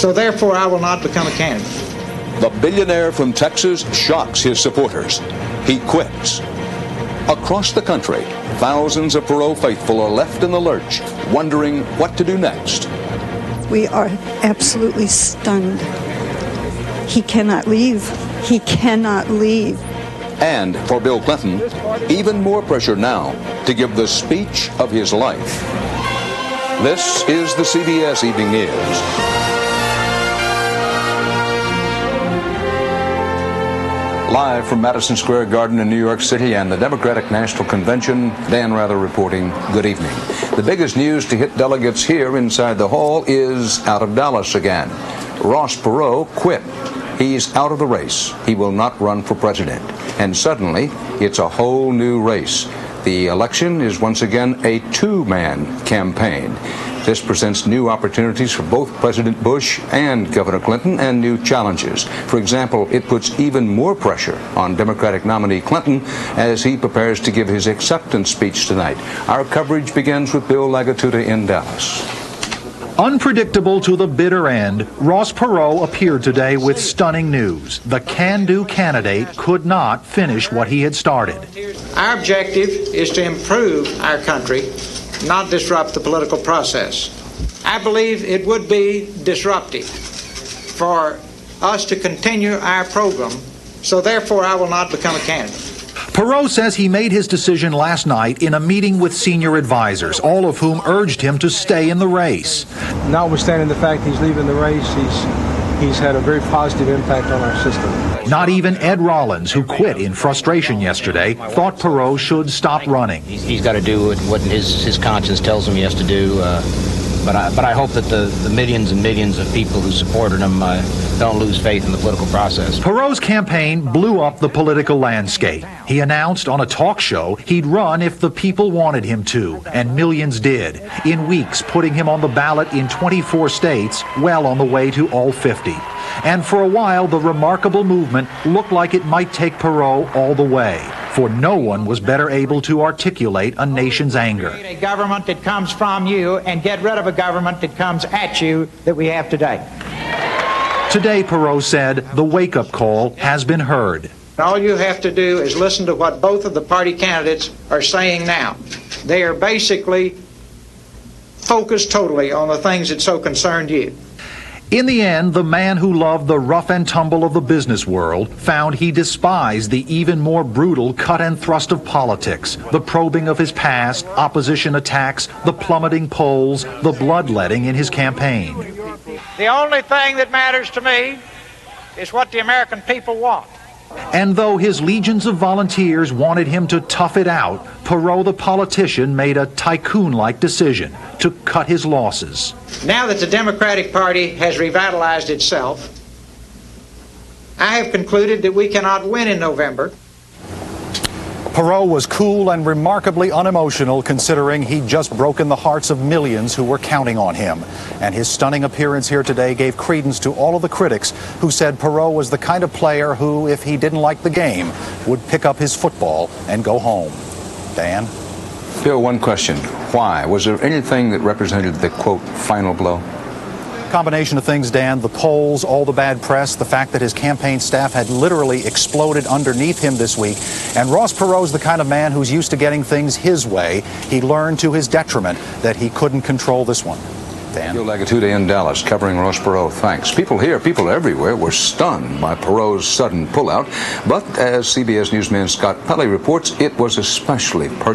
So therefore, I will not become a candidate. The billionaire from Texas shocks his supporters. He quits. Across the country, thousands of Perot faithful are left in the lurch, wondering what to do next. We are absolutely stunned. He cannot leave. He cannot leave. And for Bill Clinton, even more pressure now to give the speech of his life. This is the CBS Evening News. Live from Madison Square Garden in New York City and the Democratic National Convention, Dan Rather reporting. Good evening. The biggest news to hit delegates here inside the hall is out of Dallas again. Ross Perot quit. He's out of the race. He will not run for president. And suddenly, it's a whole new race. The election is once again a two-man campaign. This presents new opportunities for both President Bush and Governor Clinton and new challenges. For example, it puts even more pressure on Democratic nominee Clinton as he prepares to give his acceptance speech tonight. Our coverage begins with Bill Lagatuta in Dallas. Unpredictable to the bitter end, Ross Perot appeared today with stunning news. The can-do candidate could not finish what he had started. Our objective is to improve our country, not disrupt the political process. I believe it would be disruptive for us to continue our program, so therefore I will not become a candidate. Perot says he made his decision last night in a meeting with senior advisors, all of whom urged him to stay in the race. Notwithstanding the fact he's leaving the race, he's had a very positive impact on our system. Not even Ed Rollins, who quit in frustration yesterday, thought Perot should stop running. He's got to do what his conscience tells him he has to do. But I hope that the millions and millions of people who supported him don't lose faith in the political process. Perot's campaign blew up the political landscape. He announced on a talk show he'd run if the people wanted him to, and millions did. In weeks, putting him on the ballot in 24 states, well on the way to all 50. And for a while, the remarkable movement looked like it might take Perot all the way, for no one was better able to articulate a nation's anger. A government that comes from you and get rid of a government that comes at you that we have today. Today, Perot said, the wake-up call has been heard. All you have to do is listen to what both of the party candidates are saying now. They are basically focused totally on the things that so concerned you. In the end, the man who loved the rough and tumble of the business world found he despised the even more brutal cut and thrust of politics, the probing of his past, opposition attacks, the plummeting polls, the bloodletting in his campaign. The only thing that matters to me is what the American people want. And though his legions of volunteers wanted him to tough it out, Perot the politician made a tycoon-like decision to cut his losses. Now that the Democratic Party has revitalized itself, I have concluded that we cannot win in November. Perot was cool and remarkably unemotional, considering he'd just broken the hearts of millions who were counting on him. And his stunning appearance here today gave credence to all of the critics who said Perot was the kind of player who, if he didn't like the game, would pick up his football and go home. Dan? Bill, one question. Why? Was there anything that represented the, quote, final blow? Combination of things, Dan. The polls, all the bad press, the fact that his campaign staff had literally exploded underneath him this week. And Ross Perot's the kind of man who's used to getting things his way. He learned to his detriment that he couldn't control this one. Dan? Bill Lagatuta in Dallas, covering Ross Perot. Thanks. People here, people everywhere, were stunned by Perot's sudden pullout. But as CBS newsman Scott Pelley reports, it was especially personal.